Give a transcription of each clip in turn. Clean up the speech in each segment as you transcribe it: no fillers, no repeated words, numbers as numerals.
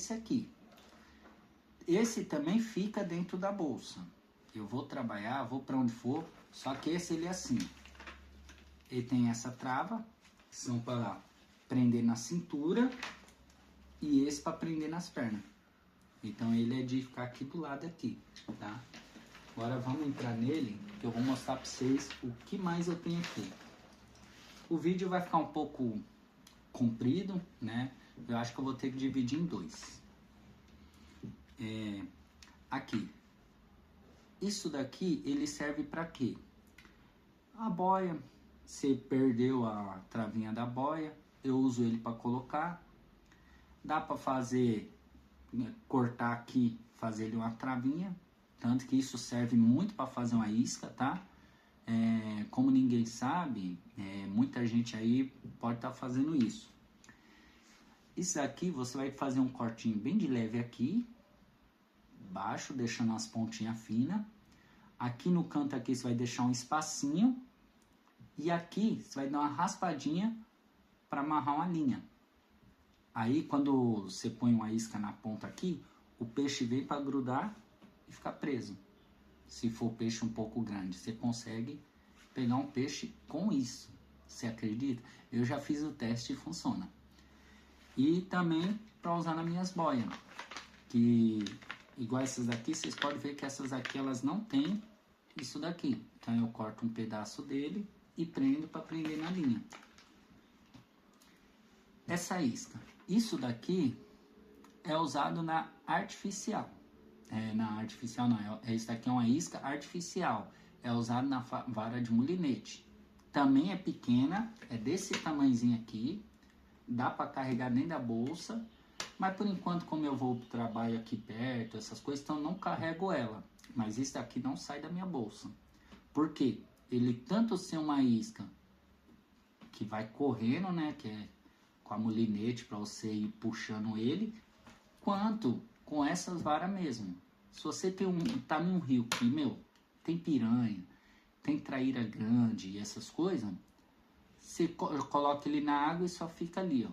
esse aqui. Esse também fica dentro da bolsa. Eu vou trabalhar, vou para onde for, só que esse ele é assim. Ele tem essa trava, que são para prender na cintura, e esse para prender nas pernas. Então ele é de ficar aqui do lado aqui, tá? Agora vamos entrar nele, que eu vou mostrar para vocês o que mais eu tenho aqui. O vídeo vai ficar um pouco comprido, né? Eu acho que eu vou ter que dividir em dois. Aqui. Isso daqui, ele serve para quê? A boia, você perdeu a travinha da boia, eu uso ele para colocar. Dá para fazer, cortar aqui, fazer ele uma travinha. Tanto que isso serve muito para fazer uma isca, tá? Como ninguém sabe, muita gente aí pode estar fazendo isso. Isso aqui você vai fazer um cortinho bem de leve aqui, baixo, deixando as pontinhas finas. Aqui no canto aqui você vai deixar um espacinho. E aqui você vai dar uma raspadinha para amarrar uma linha. Aí quando você põe uma isca na ponta aqui, o peixe vem para grudar e ficar preso. Se for peixe um pouco grande, você consegue pegar um peixe com isso. Você acredita? Eu já fiz o teste e funciona. E também para usar nas minhas boias. Que igual essas daqui, vocês podem ver que essas aqui elas não tem isso daqui. Então eu corto um pedaço dele e prendo para prender na linha. Essa isca. Isso daqui é usado na artificial. Na artificial não, isso daqui é uma isca artificial. É usado na vara de mulinete. Também é pequena, é desse tamanhozinho aqui. Dá para carregar dentro da bolsa. Mas por enquanto, como eu vou para o trabalho aqui perto, essas coisas, então não carrego ela. Mas isso daqui não sai da minha bolsa. Por quê? Ele tanto ser uma isca que vai correndo, né? Que é com a mulinete para você ir puxando ele. Quanto com essas varas mesmo. Se você tá num rio que, tem piranha, tem traíra grande e essas coisas, você coloca ele na água e só fica ali, ó.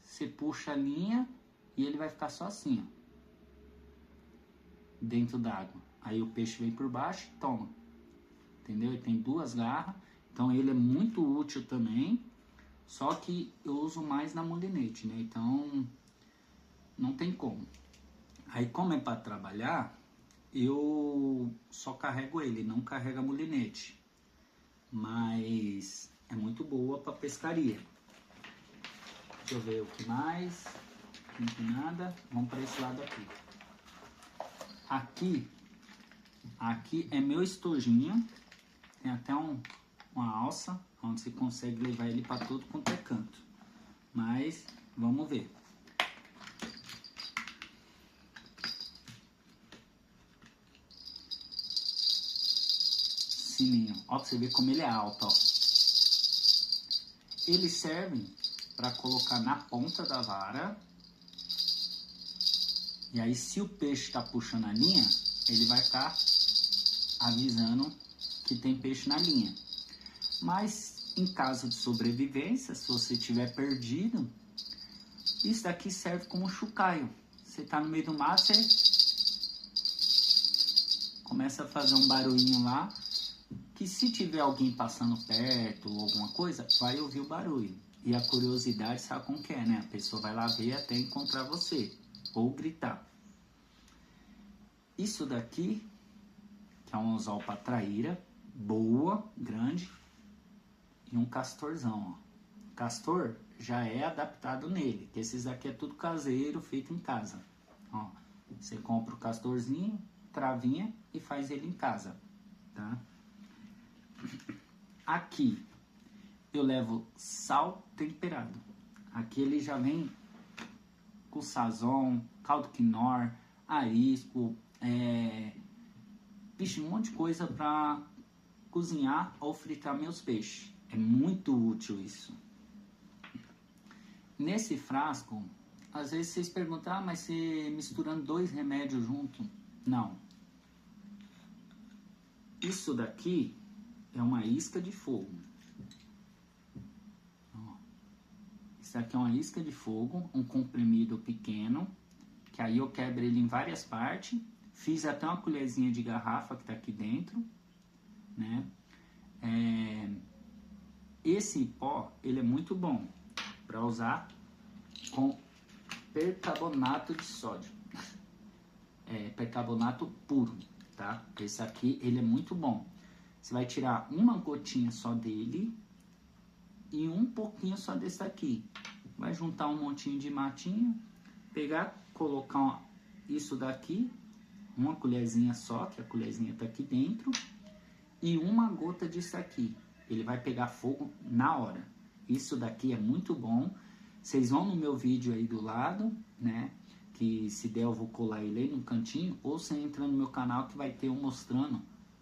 Você puxa a linha e ele vai ficar só assim, ó, dentro d'água. Aí o peixe vem por baixo e toma. Entendeu? Ele tem duas garras, então ele é muito útil também, só que eu uso mais na mulinete, né? Então não tem como. Aí como é para trabalhar, eu só carrego ele, não carrego a mulinete. Mas é muito boa para pescaria. Deixa eu ver o que mais. Não tem nada. Vamos para esse lado aqui. Aqui é meu estojinho. Tem até uma alça, onde você consegue levar ele para todo quanto é canto. Mas vamos ver. Sininho. Ó, pra você ver como ele é alto, ó. Eles servem para colocar na ponta da vara. E aí, se o peixe está puxando a linha, ele vai ficar avisando que tem peixe na linha. Mas, em caso de sobrevivência, se você tiver perdido, isso daqui serve como chocalho. Você está no meio do mato, você começa a fazer um barulhinho lá, que se tiver alguém passando perto ou alguma coisa, vai ouvir o barulho. E a curiosidade sabe como que é, né? A pessoa vai lá ver até encontrar você. Ou gritar. Isso daqui, que é um anzol para traíra, boa, grande, e um castorzão, ó. Castor já é adaptado nele, que esses daqui é tudo caseiro, feito em casa. Ó, você compra o castorzinho, travinha e faz ele em casa, tá? Aqui eu levo sal temperado. Aqui ele já vem com sazon, caldo quinor, arisco, um monte de coisa para cozinhar ou fritar meus peixes. É muito útil isso. Nesse frasco, às vezes vocês perguntam, mas você misturando 2 remédios junto? Não. Isso daqui é uma isca de fogo. Ó. Isso aqui é uma isca de fogo, um comprimido pequeno. aí eu quebro ele em várias partes. Fiz até uma colherzinha de garrafa que tá aqui dentro, né? Esse pó, ele é muito bom para usar com percarbonato de sódio. Percarbonato puro, tá? Esse aqui, ele é muito bom. Você vai tirar uma gotinha só dele e um pouquinho só desse aqui. Vai juntar um montinho de matinho, pegar, colocar isso daqui, uma colherzinha só, que a colherzinha tá aqui dentro, e uma gota disso aqui. Ele vai pegar fogo na hora. Isso daqui é muito bom. Vocês vão no meu vídeo aí do lado, né? Que se der eu vou colar ele aí no cantinho, ou você entra no meu canal que vai ter um mostrando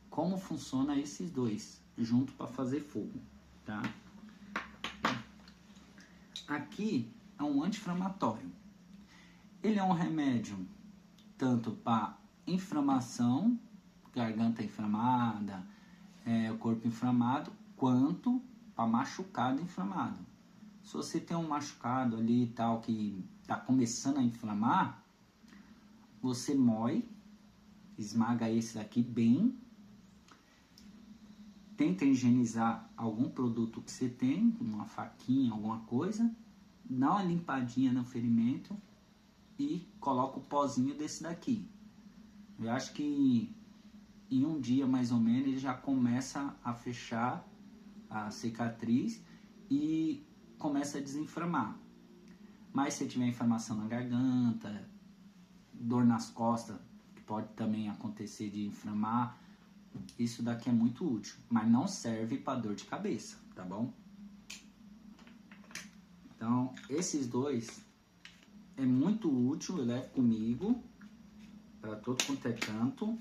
como funciona esses dois junto para fazer fogo, tá? Aqui é um anti-inflamatório. Ele é um remédio tanto para inflamação, garganta inflamada, o corpo inflamado, quanto para machucado inflamado. Se você tem um machucado ali e tal que está começando a inflamar, você moe, esmaga esse daqui bem, tenta higienizar algum produto que você tem, uma faquinha, alguma coisa, dá uma limpadinha no ferimento e coloca o pozinho desse daqui. Eu acho que em um dia mais ou menos ele já começa a fechar a cicatriz e começa a desinflamar. Mas se tiver inflamação na garganta, dor nas costas, que pode também acontecer de inflamar, isso daqui é muito útil, mas não serve para dor de cabeça, tá bom? Então, esses dois é muito útil, eu levo comigo para todo quanto é canto.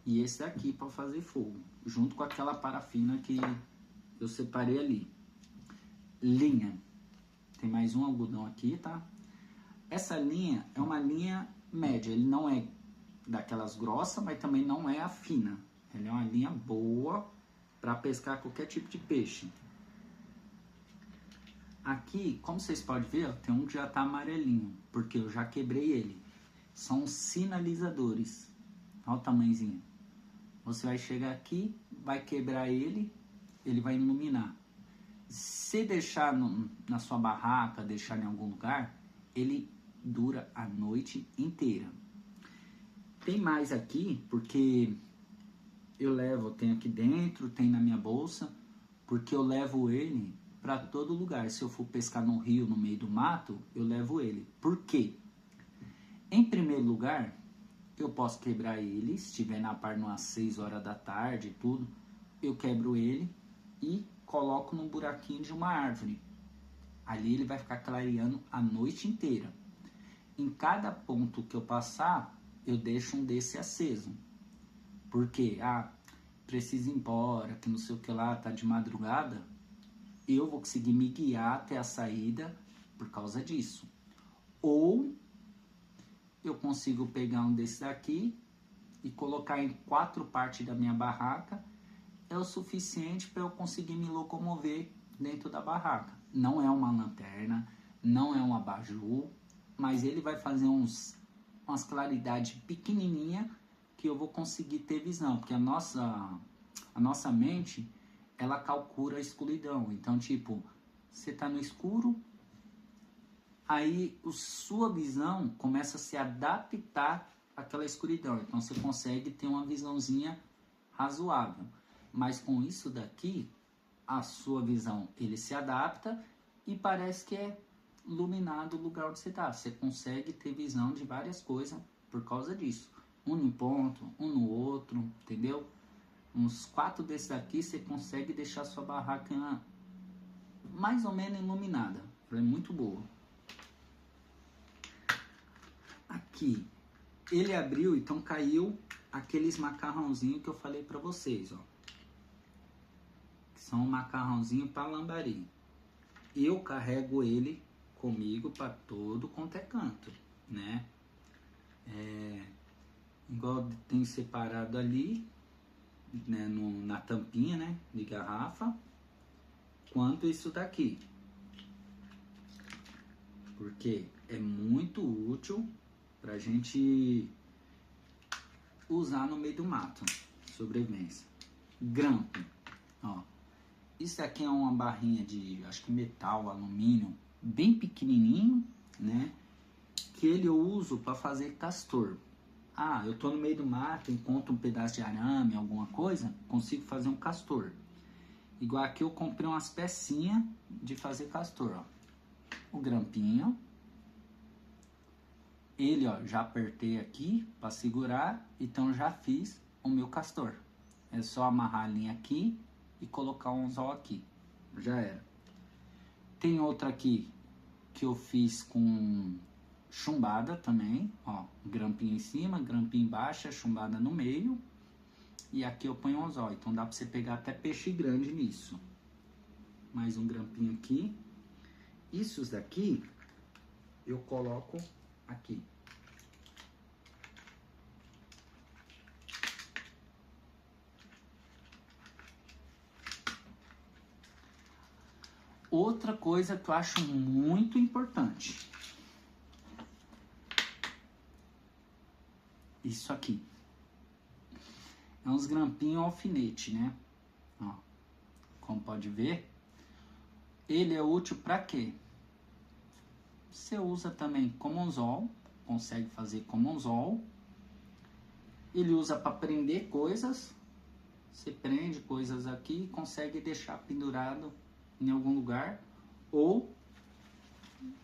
E esse daqui para fazer fogo, junto com aquela parafina que eu separei ali. Linha. Tem mais um algodão aqui, tá? Essa linha é uma linha média. Ele não é daquelas grossas, mas também não é a fina. Ele é uma linha boa para pescar qualquer tipo de peixe. Aqui, como vocês podem ver, ó, tem um que já tá amarelinho, porque eu já quebrei ele. São sinalizadores. Olha o tamanhozinho. Você vai chegar aqui, vai quebrar ele, ele vai iluminar. Se deixar na sua barraca, deixar em algum lugar, ele dura a noite inteira. Tem mais aqui, porque eu tenho aqui dentro, tem na minha bolsa, porque eu levo ele para todo lugar. Se eu for pescar no rio, no meio do mato, eu levo ele. Por quê? Em primeiro lugar, eu posso quebrar ele, se estiver na par umas 6 horas da tarde e tudo, eu quebro ele e coloco num buraquinho de uma árvore. Ali ele vai ficar clareando a noite inteira. Em cada ponto que eu passar, eu deixo um desse aceso. Porque, preciso ir embora, que não sei o que lá, tá de madrugada, eu vou conseguir me guiar até a saída por causa disso. Ou eu consigo pegar um desse daqui e colocar em 4 partes da minha barraca, é o suficiente para eu conseguir me locomover dentro da barraca. Não é uma lanterna, não é um abajur, mas ele vai fazer umas claridades pequenininha que eu vou conseguir ter visão, porque a nossa mente, ela calcula a escuridão. Então, tipo, você tá no escuro, aí sua visão começa a se adaptar àquela escuridão. Então você consegue ter uma visãozinha razoável. Mas com isso daqui, a sua visão ele se adapta e parece que é iluminado o lugar onde você está. Você consegue ter visão de várias coisas por causa disso. Um em ponto, um no outro, entendeu? Uns 4 desses daqui você consegue deixar sua barraca mais ou menos iluminada. Ela é muito boa. Aqui, ele abriu, então caiu aqueles macarrãozinhos que eu falei pra vocês, ó. Que são um macarrãozinho para lambari. Eu carrego ele comigo para todo quanto é canto, né? Igual tem separado ali, né, na tampinha, né, de garrafa, quanto isso daqui. Porque é muito útil pra gente usar no meio do mato. Sobrevivência. Grampo, ó. Isso aqui é uma barrinha de, acho que metal, alumínio, bem pequenininho, né? Que ele eu uso para fazer castor. Ah, eu tô no meio do mato, encontro um pedaço de arame, alguma coisa, consigo fazer um castor. Igual aqui eu comprei umas pecinhas de fazer castor, ó. O grampinho. Ele, ó, já apertei aqui para segurar, então já fiz o meu castor. É só amarrar a linha aqui e colocar um anzol aqui. Já era. Tem outra aqui que eu fiz com chumbada também, ó. Grampinho em cima, grampinho embaixo, chumbada no meio. E aqui eu ponho um anzol, então dá para você pegar até peixe grande nisso. Mais um grampinho aqui. Isso daqui eu coloco aqui. Outra coisa que eu acho muito importante. Isso aqui. É uns grampinhos alfinete, né? Ó, como pode ver. Ele é útil para quê? Você usa também como anzol. Consegue fazer como anzol. Ele usa para prender coisas. Você prende coisas aqui e consegue deixar pendurado em algum lugar. Ou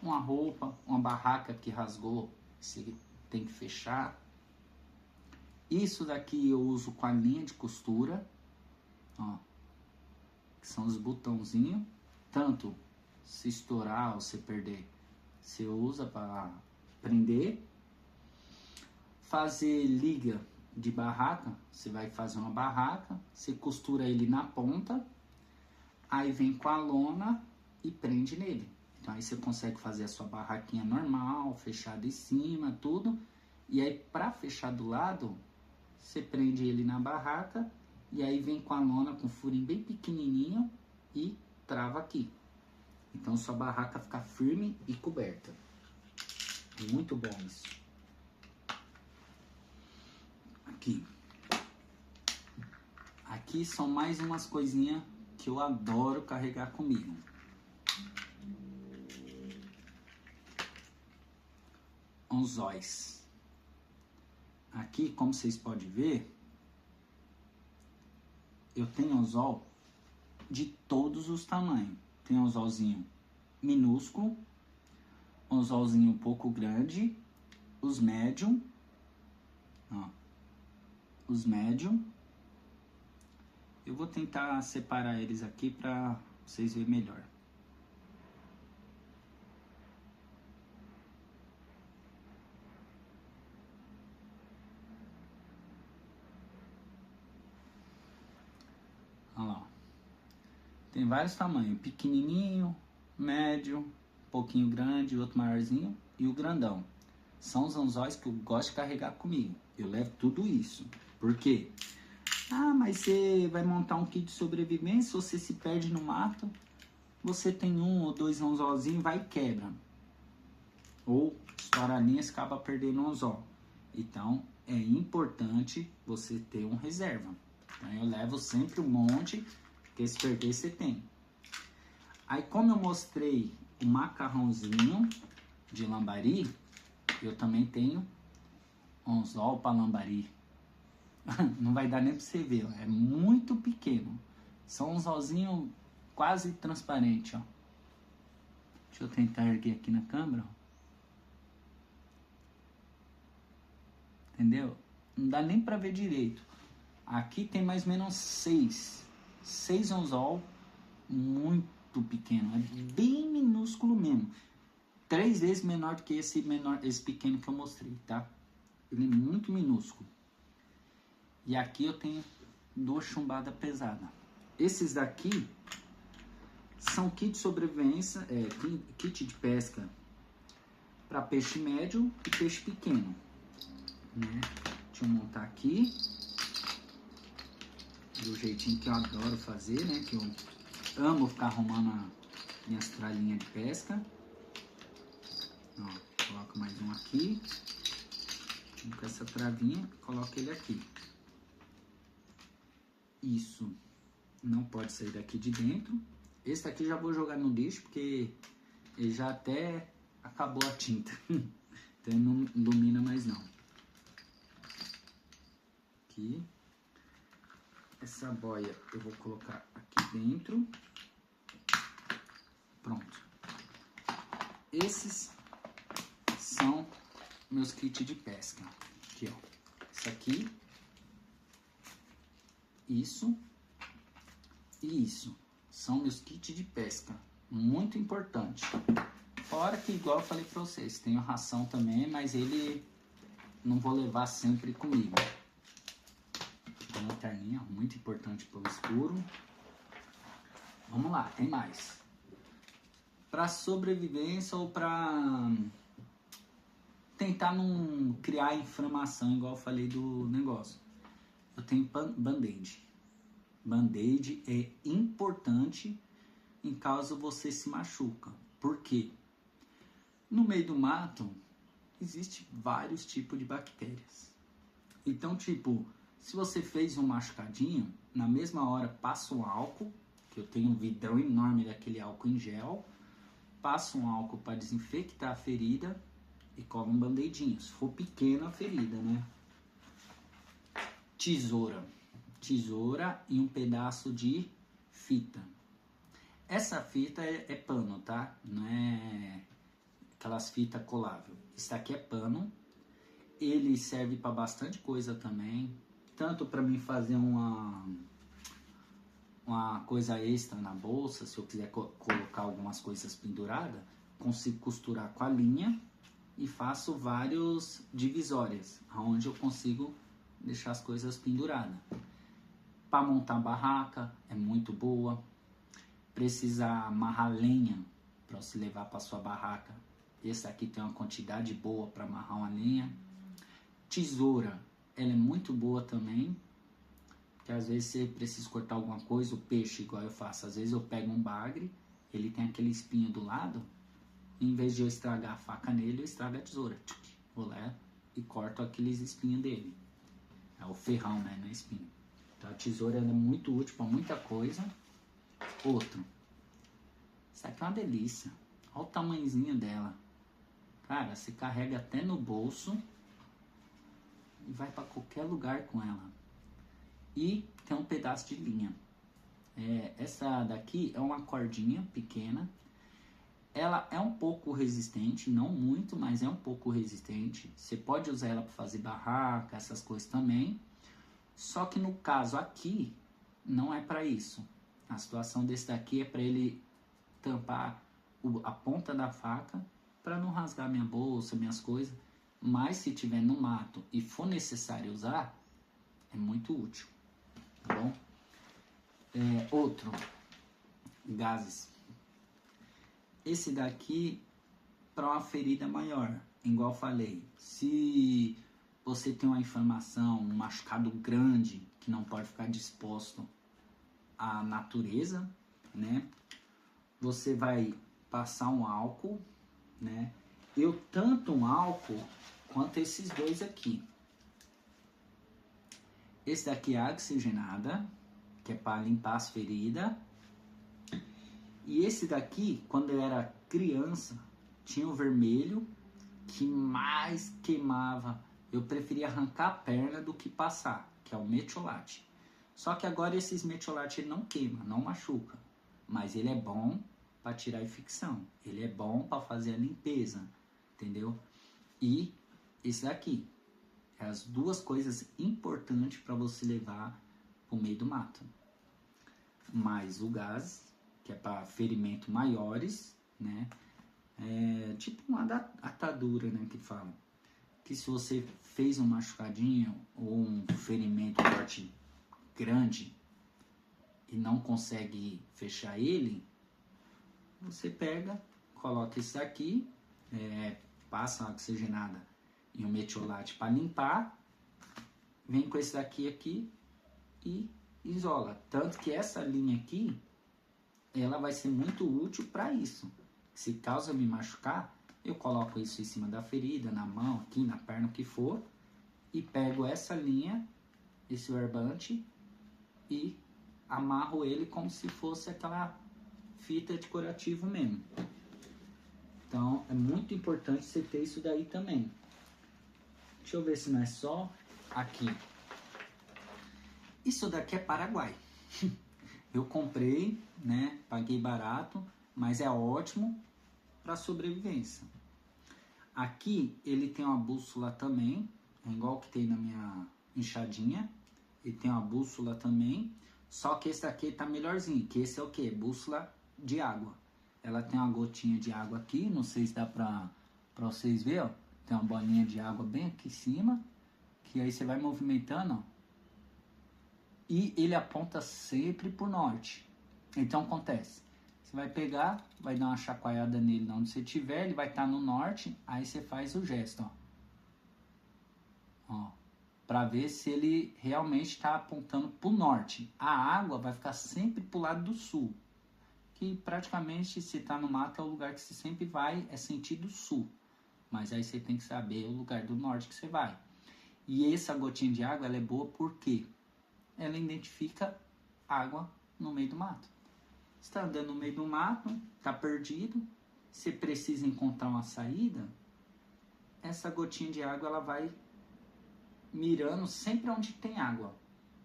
uma roupa, uma barraca que rasgou, você tem que fechar. Isso daqui eu uso com a linha de costura, ó, que são os botãozinhos. Tanto se estourar ou se perder, você usa para prender. Fazer liga de barraca, você vai fazer uma barraca, você costura ele na ponta, aí vem com a lona e prende nele. Então aí você consegue fazer a sua barraquinha normal, fechada em cima, tudo. E aí para fechar do lado, você prende ele na barraca e aí vem com a lona com um furinho bem pequenininho e trava aqui. Então sua barraca fica firme e coberta. Muito bom isso. Aqui. Aqui são mais umas coisinhas que eu adoro carregar comigo. Anzóis. Aqui, como vocês podem ver, eu tenho anzol de todos os tamanhos. Tem anzolzinho minúsculo, anzolzinho um pouco grande, os médium, ó, os médium. Eu vou tentar separar eles aqui para vocês verem melhor. Olha lá. Tem vários tamanhos, pequenininho, médio, um pouquinho grande, outro maiorzinho e o grandão. São os anzóis que eu gosto de carregar comigo. Eu levo tudo isso. Por quê? Ah, mas você vai montar um kit de sobrevivência, você se perde no mato, você tem um ou dois anzolzinhos, vai e quebra. Ou estoura a linha e acaba perdendo o anzol. Então, é importante você ter um reserva. Então, eu levo sempre um monte, porque se perder, você tem. Aí, como eu mostrei o macarrãozinho de lambari, eu também tenho anzol para lambari. Não vai dar nem pra você ver, ó. É muito pequeno. São um anzolzinho quase transparente, ó. Deixa eu tentar erguer aqui na câmera, ó. Entendeu? Não dá nem pra ver direito. Aqui tem mais ou menos 6 anzol, muito pequeno, é bem minúsculo mesmo. 3 vezes menor do que esse pequeno que eu mostrei, tá? Ele é muito minúsculo. E aqui eu tenho 2 chumbadas pesadas. Esses daqui são kit de sobrevivência, kit de pesca para peixe médio e peixe pequeno, né? Deixa eu montar aqui do jeitinho que eu adoro fazer, né? Que eu amo ficar arrumando minhas tralhinhas de pesca. Ó, coloco mais um aqui. Com essa travinha, coloco ele aqui. Isso não pode sair daqui de dentro. Esse aqui já vou jogar no lixo, porque ele já até acabou a tinta. Então não ilumina mais não. Aqui. Essa boia eu vou colocar aqui dentro. Pronto. Esses são meus kits de pesca. Aqui, ó. Isso aqui. Isso. E isso. São meus kits de pesca. Muito importante. Fora que, igual eu falei pra vocês, tenho ração também, mas ele não vou levar sempre comigo. A lanterninha, muito importante pelo escuro. Vamos lá, tem mais. Para sobrevivência ou para tentar não criar inflamação, igual eu falei do negócio. Eu tenho band-aid. Band-aid é importante em caso você se machuca. Por quê? No meio do mato, existe vários tipos de bactérias. Então, tipo, se você fez um machucadinho, na mesma hora passa um álcool, que eu tenho um vidrão enorme daquele álcool em gel, passa um álcool para desinfectar a ferida e cola um band-aidinho. Se for pequena a ferida, né? Tesoura. Tesoura e um pedaço de fita. Essa fita é pano, tá? Não é aquelas fitas colável. Isso aqui é pano. Ele serve para bastante coisa também. Tanto para mim fazer uma coisa extra na bolsa, se eu quiser colocar algumas coisas penduradas, consigo costurar com a linha e faço vários divisórias, onde eu consigo deixar as coisas penduradas. Para montar barraca é muito boa. Precisar amarrar lenha para você levar para sua barraca. Esse aqui tem uma quantidade boa para amarrar uma lenha. Tesoura, ela é muito boa também. Porque às vezes você precisa cortar alguma coisa, o peixe, igual eu faço. Às vezes eu pego um bagre, ele tem aquele espinho do lado. E em vez de eu estragar a faca nele, eu estrago a tesoura. Vou lá e corto aqueles espinhos dele. É o ferrão, né? Não é espinho. Então a tesoura é muito útil para muita coisa. Outro. Isso aqui é uma delícia. Olha o tamanhozinho dela. Cara, você carrega até no bolso e vai para qualquer lugar com ela. E tem um pedaço de linha. Essa daqui é uma cordinha pequena. Ela é um pouco resistente, não muito, mas é um pouco resistente. Você pode usar ela para fazer barraca, essas coisas também. Só que no caso aqui, não é para isso. A situação desse daqui é para ele tampar a ponta da faca para não rasgar minha bolsa, minhas coisas. Mas se tiver no mato e for necessário usar, é muito útil. Tá bom? Outro, gases. Esse daqui para uma ferida maior, igual eu falei. Se você tem uma inflamação, um machucado grande que não pode ficar disposto à natureza, né? Você vai passar um álcool, né? Eu tanto um álcool quanto esses dois aqui. Esse daqui é água oxigenada, que é para limpar as feridas. E esse daqui, quando eu era criança, tinha o vermelho, que mais queimava. Eu preferia arrancar a perna do que passar, que é o metiolate. Só que agora esses metiolate ele não queima, não machuca. Mas ele é bom para tirar infecção. Ele é bom para fazer a limpeza, entendeu? E esse daqui. É as duas coisas importantes para você levar para o meio do mato. Mais o gás, que é para ferimentos maiores, né? Tipo uma atadura, né, que falam. Que se você fez um machucadinho ou um ferimento forte grande e não consegue fechar ele, você pega, coloca isso aqui, passa uma oxigenada e um metiolate para limpar, vem com esse daqui e isola. Tanto que essa linha aqui, ela vai ser muito útil para isso. Se caso eu me machucar, eu coloco isso em cima da ferida, na mão, aqui, na perna, o que for, e pego essa linha, esse barbante, e amarro ele como se fosse aquela fita decorativa mesmo. Então é muito importante você ter isso daí também. Deixa eu ver se não é só aqui. Isso daqui é Paraguai. Eu comprei, né? Paguei barato, mas é ótimo para sobrevivência. Aqui ele tem uma bússola também, é igual que tem na minha enxadinha. Ele tem uma bússola também, só que esse aqui tá melhorzinho, que esse é o que? Bússola de água. Ela tem uma gotinha de água aqui, não sei se dá pra vocês verem, ó. Tem uma bolinha de água bem aqui em cima, que aí você vai movimentando, ó. E ele aponta sempre pro norte. Então acontece, você vai pegar, vai dar uma chacoalhada nele onde você tiver, ele vai estar no norte, aí você faz o gesto, ó. Para ver se ele realmente está apontando para o norte. A água vai ficar sempre para o lado do sul, que praticamente, se está no mato, é o lugar que você sempre vai, é sentido sul. Mas aí você tem que saber o lugar do norte que você vai. E essa gotinha de água, ela é boa porque ela identifica água no meio do mato. Você está andando no meio do mato, está perdido, você precisa encontrar uma saída, essa gotinha de água, ela vai mirando sempre onde tem água,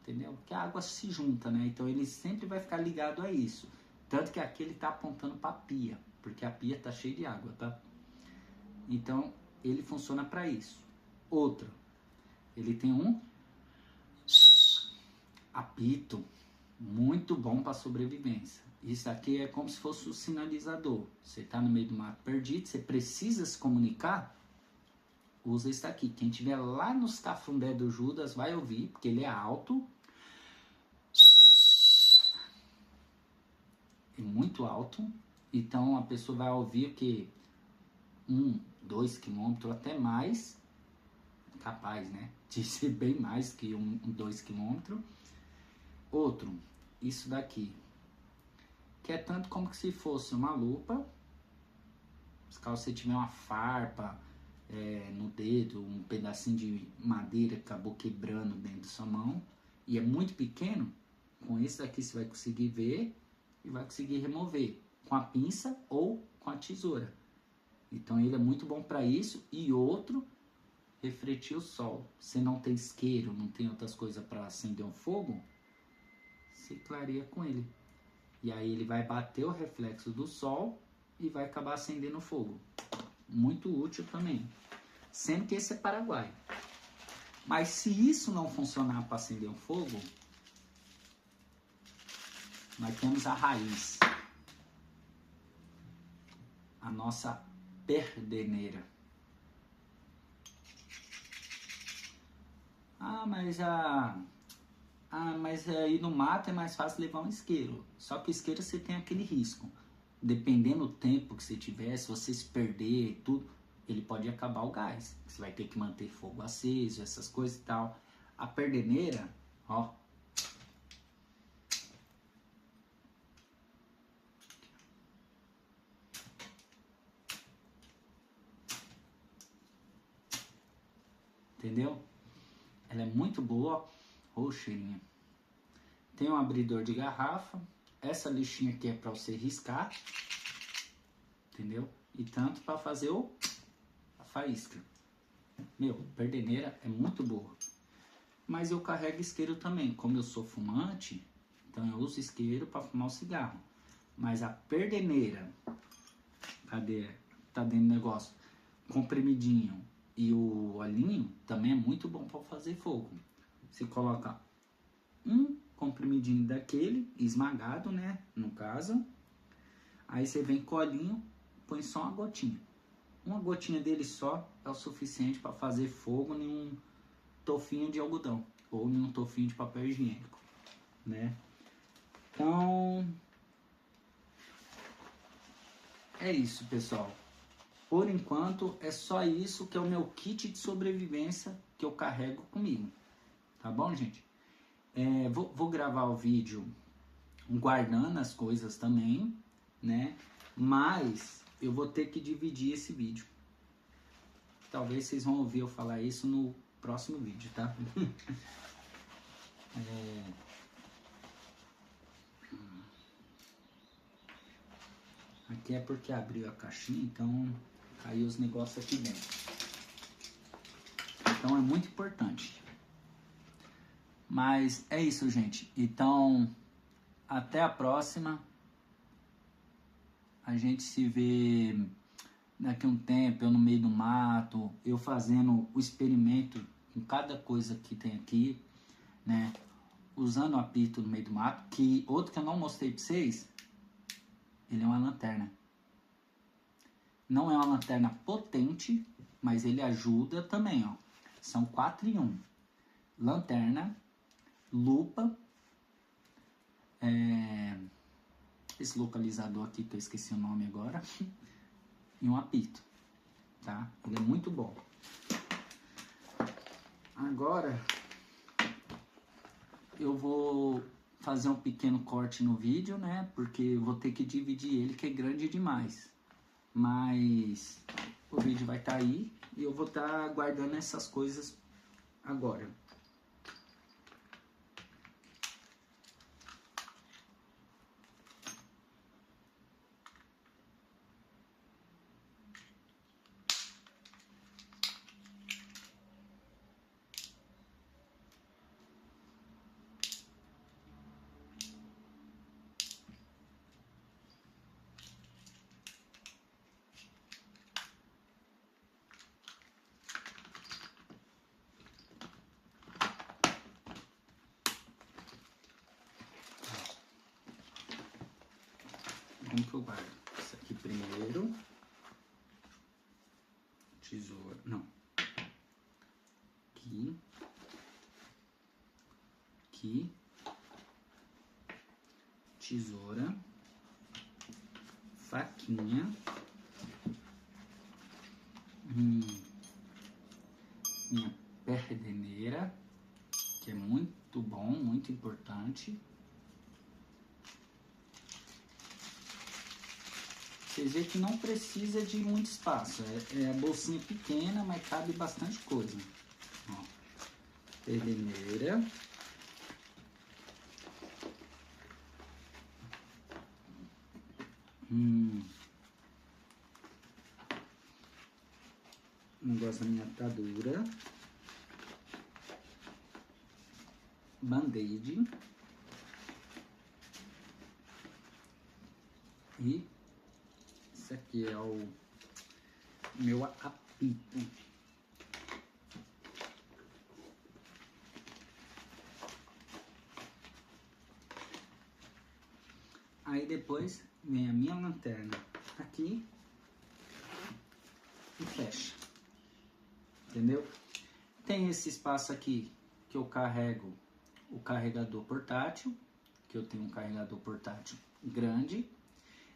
entendeu? Porque a água se junta, né? Então ele sempre vai ficar ligado a isso. Tanto que aqui ele tá apontando para a pia, porque a pia tá cheia de água, tá? Então ele funciona para isso. Outro, ele tem um apito muito bom para sobrevivência. Isso aqui é como se fosse o sinalizador. Você tá no meio do mato perdido, você precisa se comunicar, usa esse daqui. Quem tiver lá nos Cafundé do Judas vai ouvir, porque ele é alto. É muito alto. Então a pessoa vai ouvir que 1, 2 quilômetros, até mais. Capaz, né? De ser bem mais que 2 quilômetros. Outro, isso daqui. Que é tanto como se fosse uma lupa. Caso você tiver uma farpa no dedo, um pedacinho de madeira que acabou quebrando dentro da sua mão, e é muito pequeno, com esse daqui você vai conseguir ver e vai conseguir remover com a pinça ou com a tesoura. Então ele é muito bom para isso. E outro, refletir o sol. Se não tem isqueiro, não tem outras coisas para acender um fogo, se clareia com ele. E aí ele vai bater o reflexo do sol e vai acabar acendendo o fogo. Muito útil também. Sendo que esse é Paraguai. Mas se isso não funcionar para acender um fogo, nós temos a raiz. A nossa perdeneira. Mas aí no mato é mais fácil levar um isqueiro. Só que o isqueiro você tem aquele risco. Dependendo do tempo que você tiver, se você se perder, tudo, ele pode acabar o gás. Você vai ter que manter fogo aceso, essas coisas e tal. A perdeneira, ó. Entendeu? Ela é muito boa. Ô, cheirinha. Tem um abridor de garrafa. Essa lixinha aqui é para você riscar. Entendeu? E tanto para fazer a faísca. Meu, perdeneira é muito boa. Mas eu carrego isqueiro também. Como eu sou fumante, então eu uso isqueiro para fumar o cigarro. Mas a perdeneira, cadê? Tá dentro do negócio. Comprimidinho e o olhinho também é muito bom para fazer fogo. Você coloca um comprimidinho daquele, esmagado, né? No caso. Aí você vem com o olhinho, põe só uma gotinha. Uma gotinha dele só é o suficiente para fazer fogo em um tofinho de algodão ou em um tofinho de papel higiênico, né? Então é isso, pessoal. Por enquanto é só isso que é o meu kit de sobrevivência que eu carrego comigo, tá bom, gente? Vou gravar o vídeo guardando as coisas também, né? Mas eu vou ter que dividir esse vídeo. Talvez vocês vão ouvir eu falar isso no próximo vídeo, tá? Aqui é porque abriu a caixinha, então caiu os negócios aqui dentro. Então é muito importante. Mas é isso, gente. Então, até a próxima. A gente se vê daqui a um tempo, eu no meio do mato, eu fazendo o experimento com cada coisa que tem aqui, né? Usando o apito no meio do mato, que outro que eu não mostrei pra vocês, ele é uma lanterna. Não é uma lanterna potente, mas ele ajuda também, ó. São 4 em 1. Lanterna, lupa, esse localizador aqui que eu esqueci o nome agora, e um apito, tá? Ele é muito bom. Agora eu vou fazer um pequeno corte no vídeo, né? Porque eu vou ter que dividir ele, que é grande demais. Mas o vídeo vai estar aí e eu vou estar guardando essas coisas agora. Como que eu guardo? Isso aqui primeiro. Tesoura. Não. Aqui. Aqui. Tesoura. Faquinha. Minha perdeneira, que é muito bom, muito importante. Vocês veem que não precisa de muito espaço. É a bolsinha pequena, mas cabe bastante coisa. Ó, perdeneira. Negócio da minha atadura. Band-aid. E esse aqui é o meu apito. Aí depois vem a minha lanterna aqui e fecha. Entendeu? Tem esse espaço aqui que eu carrego o carregador portátil, que eu tenho um carregador portátil grande,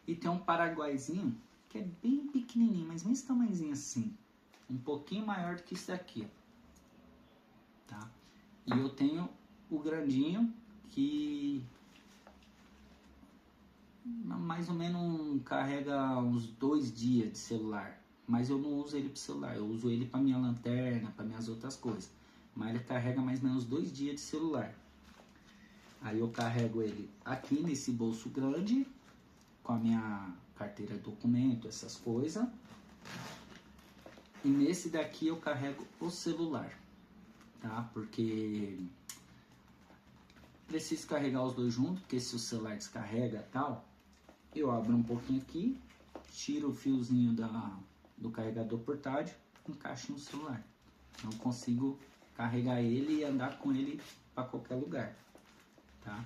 e tem um paraguaizinho que é bem pequenininho, mas nesse tamanhozinho assim, um pouquinho maior do que isso daqui, tá? E eu tenho o grandinho que mais ou menos carrega uns 2 dias de celular, mas eu não uso ele para celular, eu uso ele para minha lanterna, para minhas outras coisas, mas ele carrega mais ou menos 2 dias de celular. Aí eu carrego ele aqui nesse bolso grande, com a minha carteira de documento, essas coisas. E nesse daqui eu carrego o celular, tá? Porque preciso carregar os dois juntos, porque se o celular descarrega e tal, eu abro um pouquinho aqui, tiro o fiozinho do carregador portátil, encaixo no celular. Então consigo carregar ele e andar com ele para qualquer lugar, tá?